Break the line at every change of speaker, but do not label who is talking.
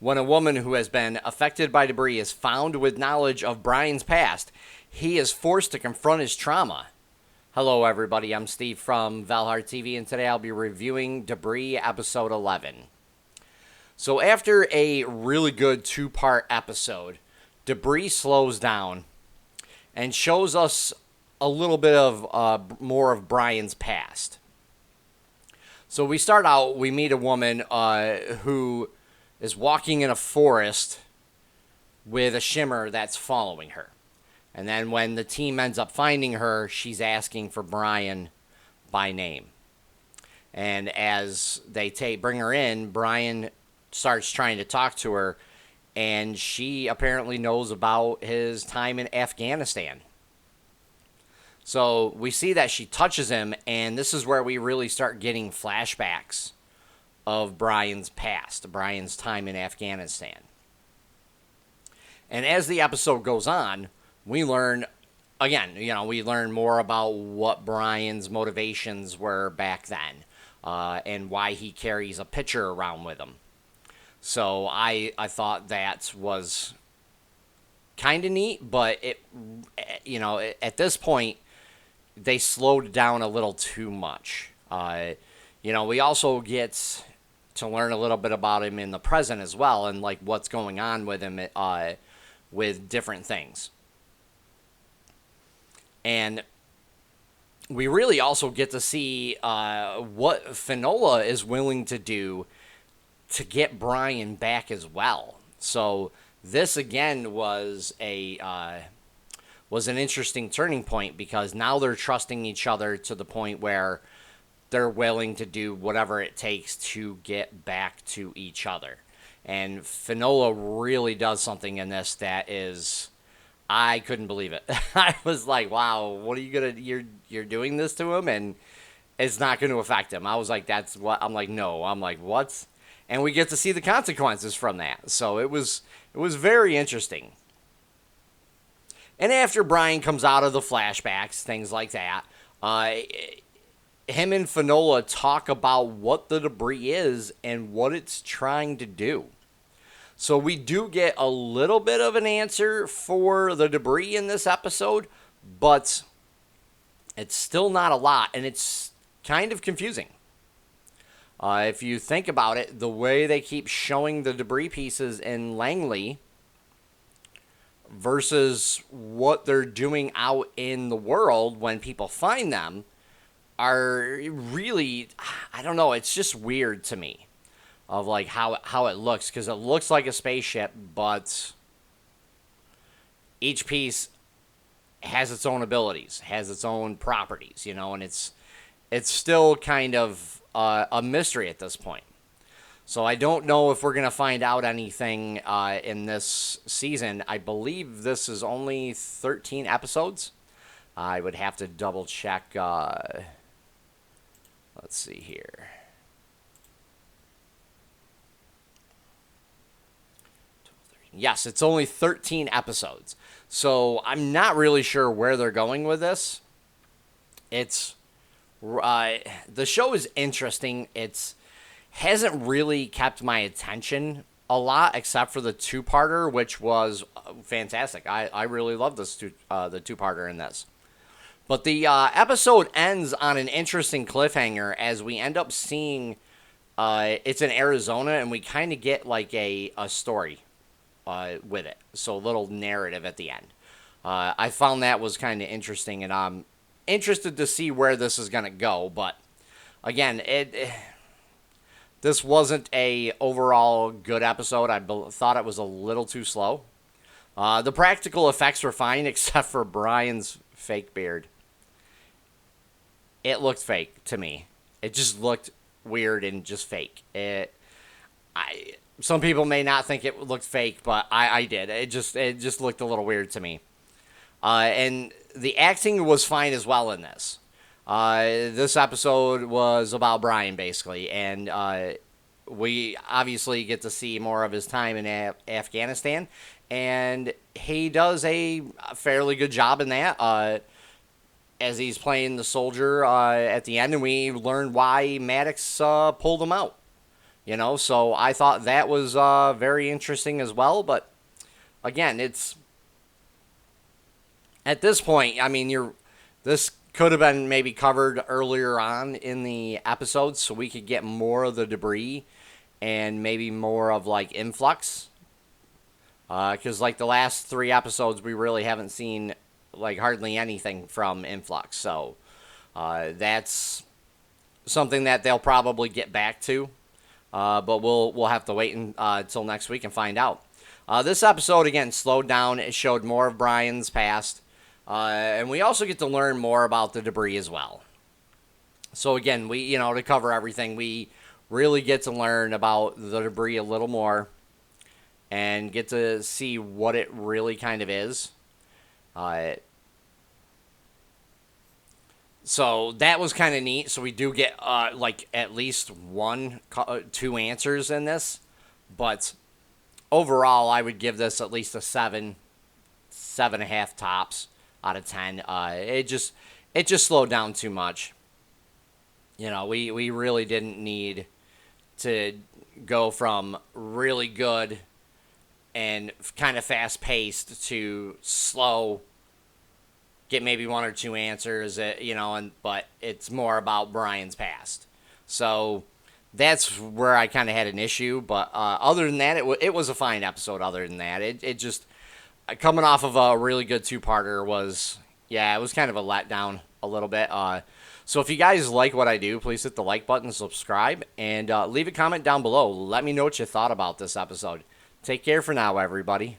When a woman who has been affected by debris is found with knowledge of Bryan's past, he is forced to confront his trauma. Hello, everybody. I'm Steve from VALHARTV, and today I'll be reviewing Debris Episode 11. So after a really good two-part episode, Debris slows down and shows us a little bit of more of Bryan's past. So we start out, we meet a woman who is walking in a forest with a shimmer that's following her. And then when the team ends up finding her, she's asking for Bryan by name. And as they bring her in, Bryan starts trying to talk to her, and she apparently knows about his time in Afghanistan. So we see that she touches him, and this is where we really start getting flashbacks of Bryan's past, Bryan's time in Afghanistan. And as the episode goes on, we learn, again, we learn more about what Bryan's motivations were back then, and why he carries a pitcher around with him. So I thought that was kind of neat, but at this point, they slowed down a little too much. We also get to learn a little bit about him in the present as well, and like what's going on with him with different things. And we really also get to see what Finola is willing to do to get Bryan back as well. So this again was an interesting turning point, because now they're trusting each other to the point where they're willing to do whatever it takes to get back to each other. And Finola really does something in this that is, I couldn't believe it. I was like, wow, what are you going to, you're doing this to him and it's not going to affect him. I was like, that's what, I'm like, no. I'm like, what? And we get to see the consequences from that. So it was very interesting. And after Bryan comes out of the flashbacks, things like that, him and Finola talk about what the debris is and what it's trying to do. So we do get a little bit of an answer for the debris in this episode, but it's still not a lot, and it's kind of confusing. If you think about it, the way they keep showing the debris pieces in Langley versus what they're doing out in the world when people find them are really, I don't know, it's just weird to me of like how it looks, because it looks like a spaceship, but each piece has its own abilities, has its own properties, and it's still kind of a mystery at this point. So I don't know if we're going to find out anything in this season. I believe this is only 13 episodes. I would have to double check. Let's see here. Yes, it's only 13 episodes. So I'm not really sure where they're going with this. It's the show is interesting. It's hasn't really kept my attention a lot, except for the two-parter, which was fantastic. I really love the two-parter in this. But the episode ends on an interesting cliffhanger as we end up seeing it's in Arizona, and we kind of get like a story with it. So a little narrative at the end. I found that was kind of interesting, and I'm interested to see where this is going to go. But again, this wasn't a overall good episode. I thought it was a little too slow. The practical effects were fine, except for Bryan's fake beard. It looked fake to me. It just looked weird and just fake. Some people may not think it looked fake, but I did. It just looked a little weird to me. And the acting was fine as well in this. This episode was about Bryan, basically, and we obviously get to see more of his time in Afghanistan, and he does a fairly good job in that. As he's playing the soldier at the end, and we learn why Maddox pulled him out. So I thought that was very interesting as well. But again, it's at this point, I mean, this could have been maybe covered earlier on in the episode so we could get more of the debris and maybe more of like influx. Because like the last 3 episodes, we really haven't seen like hardly anything from influx. So that's something that they'll probably get back to. But we'll have to wait until next week and find out. This episode again slowed down. It showed more of Bryan's past, and we also get to learn more about the debris as well. So again, we to cover everything, we really get to learn about the debris a little more, and get to see what it really kind of is. So that was kind of neat. So we do get like at least two answers in this, but overall, I would give this at least a 7.5 tops out of 10. It just slowed down too much. We really didn't need to go from really good and kind of fast paced to slow. Get maybe one or two answers, but it's more about Bryan's past. So that's where I kind of had an issue. But other than that, it was a fine episode. Other than that, it just coming off of a really good 2-parter it was kind of a letdown a little bit. So if you guys like what I do, please hit the like button, subscribe, and leave a comment down below. Let me know what you thought about this episode. Take care for now, everybody.